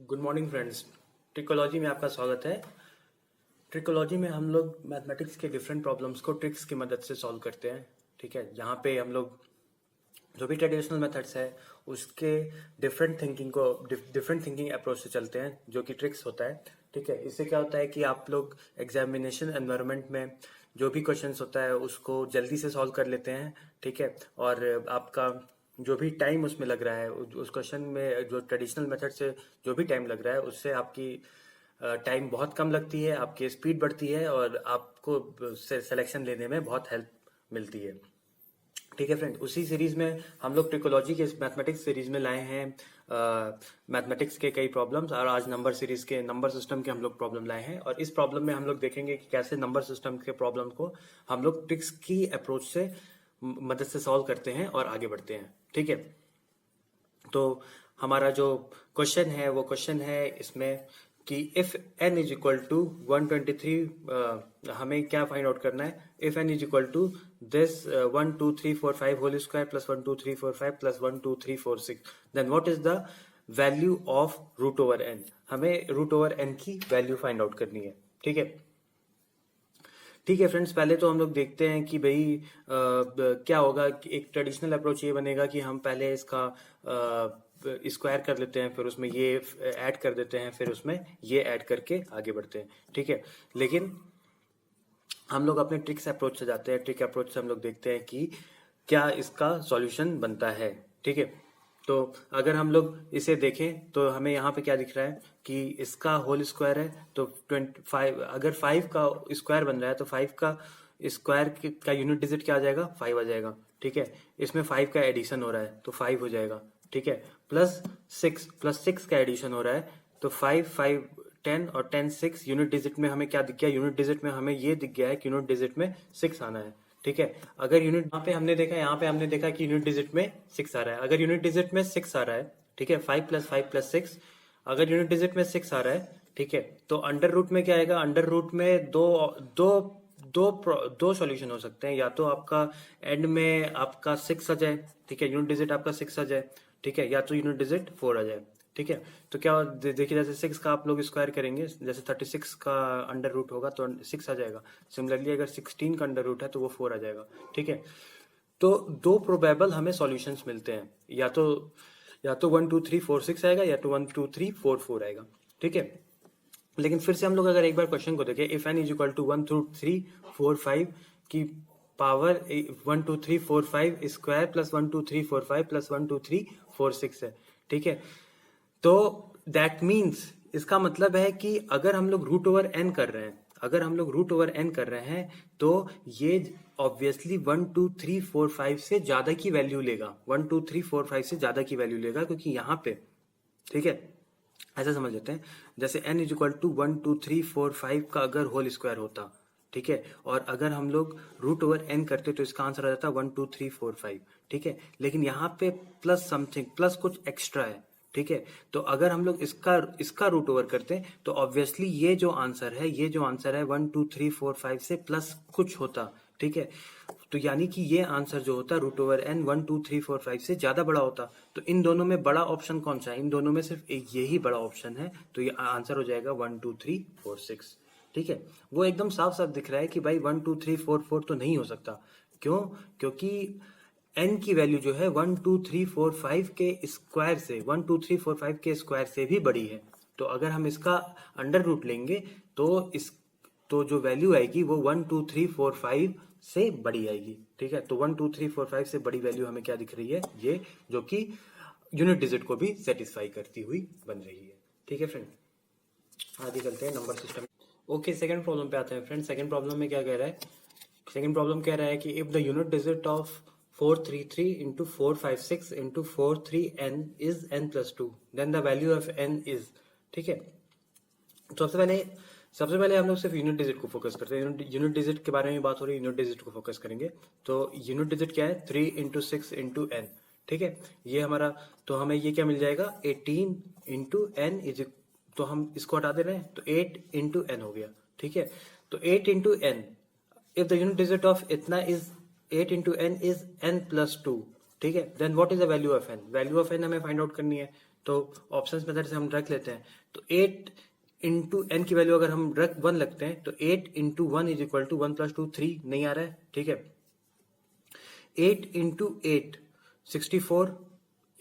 Good morning friends. ट्रिकोलॉजी में आपका स्वागत है। ट्रिकोलॉजी में हम लोग मैथमेटिक्स के डिफरेंट प्रॉब्लम्स को ट्रिक्स की मदद से सॉल्व करते हैं। ठीक है, यहाँ पे हम लोग जो भी ट्रेडिशनल मेथड्स है उसके डिफरेंट थिंकिंग अप्रोच से चलते हैं, जो कि ट्रिक्स होता है। ठीक है, इससे क्या होता है कि आप लोग एग्जामिनेशन एनवायरनमेंट में जो भी क्वेश्चंस होता है उसको जल्दी से सॉल्व कर लेते हैं। ठीक है, और आपका जो भी टाइम उसमें लग रहा है उस क्वेश्चन में जो ट्रेडिशनल मेथड से जो भी टाइम लग रहा है उससे आपकी टाइम बहुत कम लगती है, आपकी स्पीड बढ़ती है और आपको सिलेक्शन लेने में बहुत हेल्प मिलती है। ठीक है फ्रेंड, उसी सीरीज में हम लोग ट्रिकोलॉजी के मैथमेटिक्स सीरीज में लाए हैं मैथमेटिक्स के कई प्रॉब्लम्स, और आज नंबर सीरीज के नंबर सिस्टम के हम लोग प्रॉब्लम लाए हैं। और इस प्रॉब्लम में हम लोग देखेंगे कि कैसे नंबर सिस्टम के प्रॉब्लम को हम लोग ट्रिक्स की अप्रोच से मदद से सॉल्व करते हैं और आगे बढ़ते हैं। ठीक है, तो हमारा जो क्वेश्चन है वो क्वेश्चन है इसमें कि if n is equal to 123, हमें क्या फाइंड आउट करना है। If n is equal to this 1 2 3 4 5 whole square plus 1 2 3 4 5 plus 1 2 3 4 6, then what is the value of root over n। हमें रूट ओवर n की वैल्यू फाइंड आउट करनी है। ठीक है, ठीक है फ्रेंड्स, पहले तो हम लोग देखते हैं कि भाई क्या होगा। एक ट्रेडिशनल अप्रोच ये बनेगा कि हम पहले इसका स्क्वायर कर लेते हैं, फिर उसमें ये ऐड कर देते हैं, फिर उसमें ये ऐड करके आगे बढ़ते हैं। ठीक है, लेकिन हम लोग अपने ट्रिक्स अप्रोच से जाते हैं। ट्रिक अप्रोच से हम लोग देखते हैं कि क्या इसका सॉल्यूशन बनता है। ठीक है, तो अगर हम लोग इसे देखें तो हमें यहाँ पे क्या दिख रहा है कि इसका होल स्क्वायर है, तो 25, अगर 5 का स्क्वायर बन रहा है तो 5 का स्क्वायर का यूनिट डिजिट क्या आ जाएगा, 5 आ जाएगा। ठीक है, इसमें 5 का एडिशन हो रहा है तो 5 हो जाएगा। ठीक है, प्लस 6 का एडिशन हो रहा है तो 5 5 10 और 10 6, यूनिट डिजिट में हमें क्या दिख गया, यूनिट डिजिट में हमें ये दिख गया है कि यूनिट डिजिट में 6 आना है। ठीक है, अगर यूनिट यहाँ पे हमने देखा कि यूनिट डिजिट में 6 आ रहा है। अगर यूनिट डिजिट में 6 आ रहा है, ठीक है, 5 प्लस 6, अगर यूनिट डिजिट में 6 आ रहा है, ठीक है, तो अंडर रूट में क्या आएगा, अंडर रूट में दो दो दो सॉल्यूशन हो सकते हैं। या तो आपका एंड में आपका 6 आ जाए, ठीक है, यूनिट डिजिट आपका 6 आ जाए, ठीक है, या तो यूनिट डिजिट 4 आ जाए। ठीक है, तो क्या देखिए, जैसे 6 का आप लोग स्क्वायर करेंगे, जैसे 36 का अंडर रूट होगा तो 6 आ जाएगा। सिमिलरली अगर 16 का अंडर रूट है तो वो 4 आ जाएगा। ठीक है, तो दो प्रोबेबल हमें सॉल्यूशंस मिलते हैं, या तो 1 2 3 4 6 आएगा, या तो 1 2 3 4 4 आएगा। ठीक है, लेकिन फिर से हम लोग अगर एक बार क्वेश्चन को देखें, if n is equal to 1 2 3 4 5 की पावर 1 2 3 4 5 स्क्वायर प्लस 1 2 3 4 5 प्लस 1 2 3 4 6 है। ठीक है, तो दैट मीन्स इसका मतलब है कि अगर हम लोग रूट ओवर एन कर रहे हैं, तो ये ऑब्वियसली 1 2 3 4 5 से ज्यादा की वैल्यू लेगा, 1 2 3 4 5 से ज्यादा की वैल्यू लेगा, क्योंकि यहाँ पे, ठीक है, ऐसा समझ लेते हैं जैसे n इज इक्वल टू 1 2 3 4 5 का अगर होल स्क्वायर होता, ठीक है, और अगर हम लोग रूट ओवर n करते तो इसका आंसर आ जाता 1 2 3 4 5। ठीक है, लेकिन यहाँ पे प्लस समथिंग, प्लस कुछ एक्स्ट्रा है। ठीक है, तो अगर हम लोग इसका रूट ओवर करते हैं तो ऑब्वियसली ये जो आंसर है 1 2 3 4 5 से प्लस कुछ होता। ठीक है, तो यानी कि ये आंसर जो होता रूट ओवर n 1 2 3 4 5 से ज्यादा बड़ा होता। तो इन दोनों में बड़ा ऑप्शन कौन सा है, इन दोनों में सिर्फ एक यही बड़ा ऑप्शन है, तो ये आंसर हो जाएगा 1 2 3 4 6। ठीक है, वो एकदम साफ साफ दिख रहा है कि भाई 1 2 3 4 4 तो नहीं हो सकता। क्यों, क्योंकि n की वैल्यू जो है 1 2 3 4 5 के स्क्वायर से, 1 2 3 4 5 के स्क्वायर से भी बड़ी है। तो अगर हम इसका अंडर रूट लेंगे तो जो वैल्यू आएगी वो 1 2 3 4 5 से बड़ी आएगी। ठीक है, तो 1 2 3 4 5 से बड़ी वैल्यू हमें क्या दिख रही है, ये जो कि यूनिट डिजिट को भी सेटिस्फाई करती हुई बन रही है। ठीक है फ्रेंड, आगे चलते हैं number system. Okay, second problem पे आते हैं फ्रेंड। सेकंड प्रॉब्लम में क्या कह रहा है, सेकंड प्रॉब्लम कह रहा है कि if the unit digit of 433 into 456 into 43n is n+2, then the value of n is. ठीक है, तो सबसे पहले हम लोग सिर्फ यूनिट डिजिट को फोकस करते हैं। यूनिट डिजिट के बारे में बात हो रही है, यूनिट डिजिट को फोकस करेंगे। तो यूनिट डिजिट क्या है, 3 इंटू 6 इंटू n। ठीक है, ये हमारा, तो हमें ये क्या मिल जाएगा, 18 इंटू n इज, तो हम इसको हटा दे रहे हैं तो 8 इंटू n हो गया। ठीक है, तो 8 into n, if the unit digit of इतना is 8 into n is n+2, ठीक है, then what is the value of n। Value of n हमें फाइंड आउट करनी है। तो ऑप्शंस मेथड से हम रख लेते हैं। तो 8 इंटू एन की वैल्यू अगर हम रख 1 लगते हैं तो 8 into 1 is equal to 1 plus 2 3 नहीं आ रहा है, ठीक है। 8 इंटू 8 64,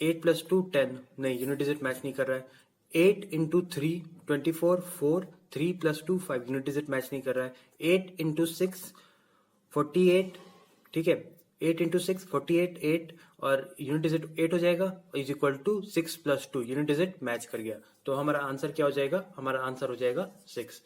8 प्लस 2 10 नहीं, यूनिट डिजिट मैच नहीं कर रहा है। 8 into 3 24 4 3 plus 2 5 unit digit match नहीं कर रहा है। 8 इंटू 6 48, ठीक है। 8 इंटू 6 48 8 और यूनिट डिजिट 8 हो जाएगा is equal to 6 plus 2 unit digit match कर गया। तो हमारा आंसर क्या हो जाएगा, हमारा आंसर हो जाएगा 6,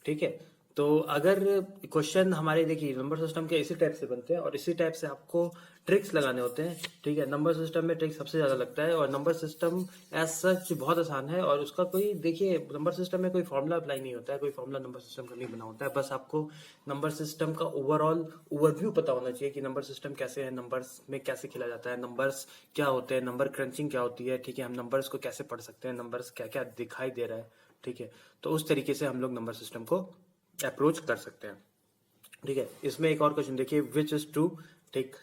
ठीक है। तो अगर क्वेश्चन हमारे देखिए नंबर सिस्टम के इसी टाइप से बनते हैं और इसी टाइप से आपको ट्रिक्स लगाने होते हैं, ठीक है। नंबर सिस्टम में ट्रिक्स सबसे ज्यादा लगता है और नंबर सिस्टम एज सच बहुत आसान है और उसका कोई देखिए नंबर सिस्टम में कोई फॉर्मूला अप्लाई नहीं होता है, कोई फॉर्मूला नंबर सिस्टम का नहीं बना होता है। बस आपको नंबर सिस्टम का ओवरऑल ओवरव्यू पता होना चाहिए कि नंबर सिस्टम कैसे है, नंबर्स में कैसे खेला जाता है, नंबर्स क्या होते हैं, नंबर क्रंचिंग क्या होती है, ठीक है। हम नंबर्स को कैसे पढ़ सकते हैं, नंबर्स क्या क्या दिखाई दे रहा है, ठीक है। तो उस तरीके से हम लोग नंबर सिस्टम को अप्रोच कर सकते हैं, ठीक है। इसमें एक और क्वेश्चन देखिए, विच इज ट्रू, ठीक।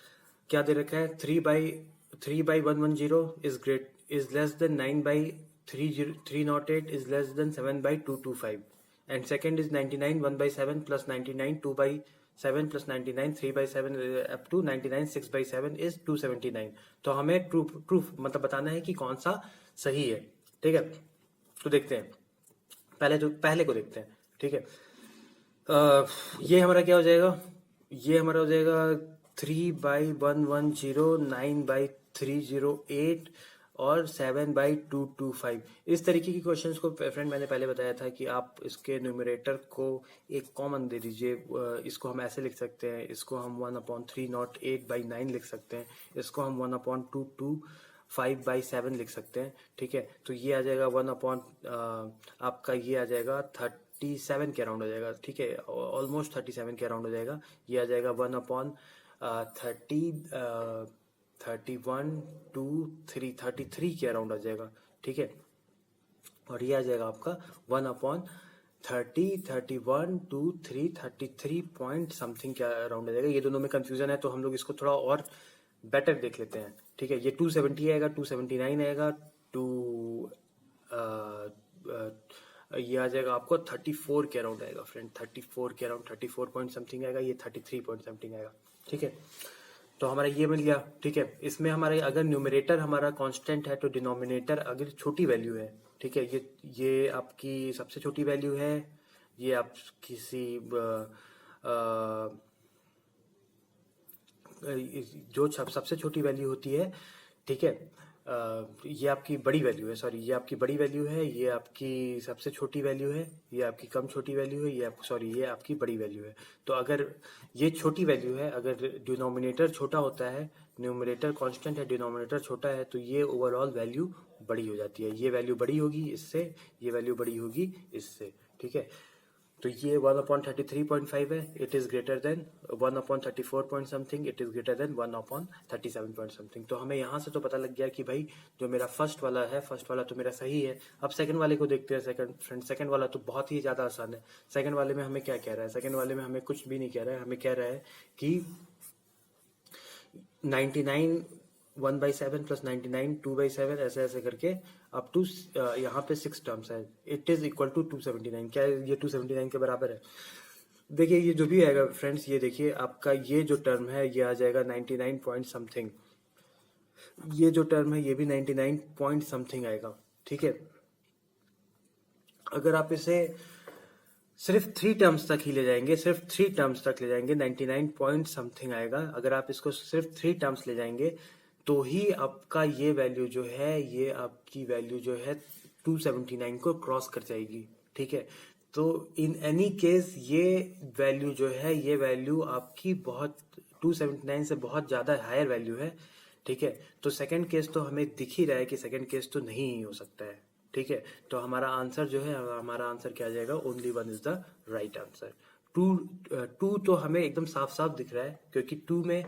क्या दे रखा है, 3/110 is great is less than 9/308 is less than 7/225 and second is 99 1/7 plus 99 2/7 plus 99 3/7 up to 99 6/7 is 279। तो हमें ट्रू मतलब बताना है कि कौन सा सही है, ठीक है। तो देखते हैं, पहले को देखते हैं, ठीक है। ये हमारा क्या हो जाएगा, ये हमारा हो जाएगा 3/110 9/308 और 7/225। इस तरीके की क्वेश्चंस को फ्रेंड मैंने पहले बताया था कि आप इसके न्यूमरेटर को एक कॉमन दे दीजिए। इसको हम ऐसे लिख सकते हैं, इसको हम 1/308/9 लिख सकते हैं, इसको हम 1/225/7 लिख सकते हैं, ठीक है। तो ये आ जाएगा आपका ये आ जाएगा 37 के अराउंड हो जाएगा, ठीक है। ऑलमोस्ट 37 के अराउंड हो जाएगा। ये आ जाएगा 1/31 के अराउंड आ जाएगा, ठीक है। और ये आ जाएगा आपका 1/31 पॉइंट समथिंग के अराउंड आ जाएगा। ये दोनों में कंफ्यूजन है तो हम लोग इसको थोड़ा और बेटर देख लेते हैं, ठीक है। ये 270 आएगा, 279 आएगा, ये आ जाएगा आपको 34 के अराउंड आएगा फ्रेंड, 34 के अराउंड 34 पॉइंट समथिंग आएगा, ये 33 पॉइंट समथिंग आएगा, ठीक है। तो हमारा ये मिल गया, ठीक है। इसमें हमारे अगर न्यूमरेटर हमारा कांस्टेंट है तो डिनोमिनेटर अगर छोटी वैल्यू है, ठीक है, ये आपकी सबसे छोटी वैल्यू है, ये आप किसी जो सबसे छोटी वैल्यू होती है, ठीक है, ये आपकी बड़ी वैल्यू है, सॉरी ये आपकी बड़ी वैल्यू है, ये आपकी सबसे छोटी वैल्यू है, ये आपकी कम छोटी वैल्यू है, ये आपकी बड़ी वैल्यू है। तो अगर ये छोटी वैल्यू है, अगर डिनोमिनेटर छोटा होता है, न्यूमरेटर कांस्टेंट है, डिनोमिनेटर छोटा है, तो ये ओवरऑल वैल्यू बड़ी हो जाती है। ये वैल्यू बड़ी होगी इससे, ये वैल्यू बड़ी होगी इससे, ठीक है। तो ये 1/33.5 है, it is greater than 1/34 point something, it is greater than 1/37 point something. तो हमें यहाँ से तो पता लग गया कि भाई जो मेरा फर्स्ट वाला तो मेरा सही है। अब सेकंड वाले को देखते हैं। सेकंड वाला तो बहुत ही ज्यादा आसान है। सेकंड वाले में हमें क्या कह रहा है, सेकंड वाले में हमें कुछ भी नहीं कह रहा है, हमें कह रहा है कि 99 1/7 प्लस 99 2/7 ऐसे ऐसे करके अप टू यहाँ पे 6 टर्म्स है, इट इज इक्वल टू 279। क्या ये 279 के बराबर है? देखिए ये जो भी आएगा फ्रेंड्स, ये देखिए आपका ये जो टर्म है ये आ जाएगा 99 पॉइंट समथिंग, ये जो टर्म है ये भी 99 पॉइंट समथिंग आएगा, ठीक है। अगर आप इसे सिर्फ 3 टर्म्स तक ही ले जाएंगे, सिर्फ 3 टर्म्स तक ले जाएंगे, 99 पॉइंट समथिंग आएगा। अगर आप इसको सिर्फ 3 टर्म्स ले जाएंगे तो ही आपका ये वैल्यू जो है, ये आपकी वैल्यू जो है 279 को क्रॉस कर जाएगी, ठीक है। तो इन एनी केस ये वैल्यू जो है, ये वैल्यू आपकी बहुत 279 से बहुत ज्यादा हायर वैल्यू है, ठीक है। तो सेकंड केस तो हमें दिख ही रहा है कि सेकंड केस तो नहीं हो सकता है, ठीक है। तो हमारा आंसर जो है, हमारा आंसर क्या आ जाएगा, only 1 is the right answer. Two तो हमें एकदम साफ साफ दिख रहा है क्योंकि 2 में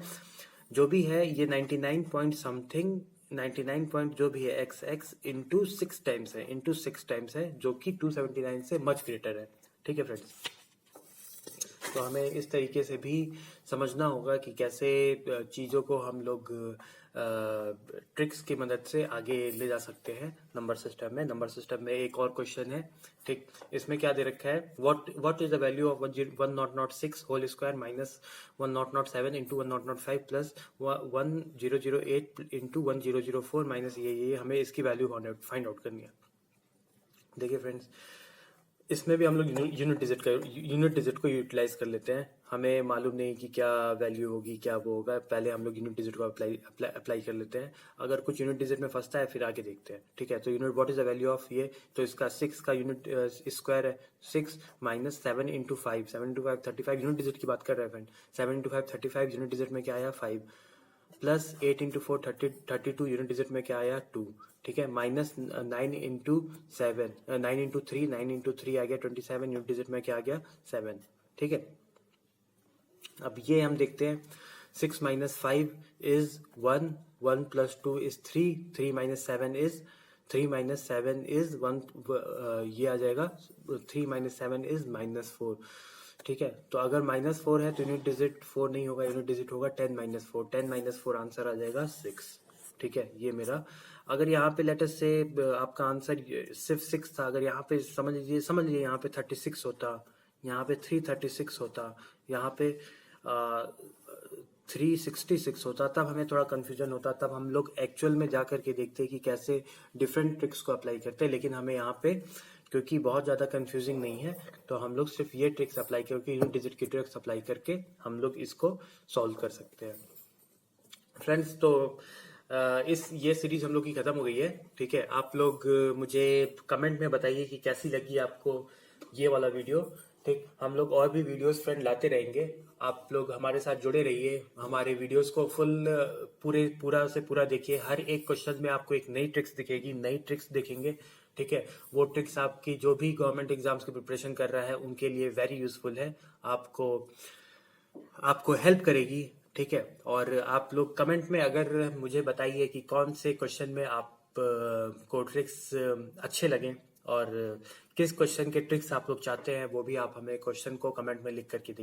जो भी है ये 99 पॉइंट समथिंग, 99 पॉइंट जो भी है x इंटू 6 टाइम्स है, जो कि 279 से मच ग्रेटर है, ठीक है फ्रेंड्स। तो हमें इस तरीके से भी समझना होगा कि कैसे चीज़ों को हम लोग ट्रिक्स की मदद से आगे ले जा सकते हैं नंबर सिस्टम में एक और क्वेश्चन है, ठीक। इसमें क्या दे रखा है, what is the value of 1006 whole square minus 1007 into 1005 plus 1008 into 1004 minus ये हमें इसकी वैल्यू फाइंड आउट करनी है। देखिए फ्रेंड्स, इसमें भी हम लोग यूनिट डिजिट को यूटिलाइज कर लेते हैं। हमें मालूम नहीं कि क्या वैल्यू होगी, क्या वो होगा, पहले हम लोग यूनिट डिजिट को अप्लाई कर लेते हैं। अगर कुछ यूनिट डिजिट में फंसता है फिर आगे देखते हैं, ठीक है। तो unit what is the value of ये, तो इसका 6 का यूनिट स्क्वायर है 6 minus 7 into 5, 7 into 5 35 unit digit की बात कर रहे हैं फ्रेंड। 7 इंटू 5 35 यूनिट डिजिट में क्या आया 5, प्लस 8 इंटू 4 32 यूनिट डिजिट में क्या आया 2, ठीक है। माइनस 9 इंटू 7 9 इंटू 3 9 इंटू 3 आ गया 27 यूनिट डिजिट में क्या आ गया 7, ठीक है। अब ये हम देखते हैं 6 minus 5 is 1, 1 plus 2 is 3, 3 minus 7 is 1, ये आ जाएगा 3 माइनस 7 इज -4, ठीक है। तो अगर -4 है तो यूनिट डिजिट 4 नहीं होगा, यूनिट डिजिट होगा 10 माइनस 4, 10 माइनस 4 आंसर आ जाएगा 6, ठीक है। ये मेरा, अगर यहाँ पे लेटस से आपका आंसर सिर्फ 6 था, अगर यहाँ पे समझ लीजिए यहाँ पे 36 होता, यहाँ पे 336 होता, यहाँ पे 366 होता, तब हमें थोड़ा कंफ्यूजन होता, तब हम लोग एक्चुअल में जा करके देखते कि कैसे डिफरेंट ट्रिक्स को अप्लाई करते हैं। लेकिन हमें यहाँ पे क्योंकि बहुत ज़्यादा कंफ्यूजिंग नहीं है, तो हम लोग सिर्फ ये ट्रिक्स अप्लाई करके, यूनिट डिजिट की ट्रिक्स अप्लाई करके हम लोग इसको सॉल्व कर सकते हैं फ्रेंड्स। तो ये सीरीज हम लोग की खत्म हो गई है, ठीक है। आप लोग मुझे कमेंट में बताइए कि कैसी लगी आपको ये वाला वीडियो, ठीक। हम लोग और भी वीडियोस फ्रेंड लाते रहेंगे, आप लोग हमारे साथ जुड़े रहिए, हमारे वीडियोस को पूरा से पूरा देखिए। हर एक क्वेश्चन में आपको एक नई ट्रिक्स दिखेगी, नई ट्रिक्स देखेंगे, ठीक है। वो ट्रिक्स आपकी जो भी गवर्नमेंट एग्जाम्स की प्रिपरेशन कर रहा है उनके लिए वेरी यूजफुल है, आपको हेल्प करेगी, ठीक है। और आप लोग कमेंट में अगर मुझे बताइए कि कौन से क्वेश्चन में आप को ट्रिक्स अच्छे लगें और किस क्वेश्चन के ट्रिक्स आप लोग चाहते हैं, वो भी आप हमें क्वेश्चन को कमेंट में लिख करके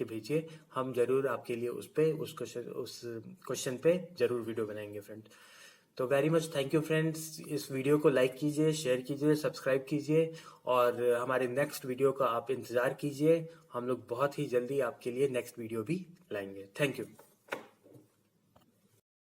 भेजिए। हम जरूर आपके लिए उस क्वेश्चन पे जरूर वीडियो बनाएंगे फ्रेंड। तो very much thank you friends. इस वीडियो को लाइक कीजिए, शेयर कीजिए, सब्सक्राइब कीजिए और हमारे नेक्स्ट वीडियो का आप इंतज़ार कीजिए। हम लोग बहुत ही जल्दी आपके लिए नेक्स्ट वीडियो भी लाएंगे। Thank you.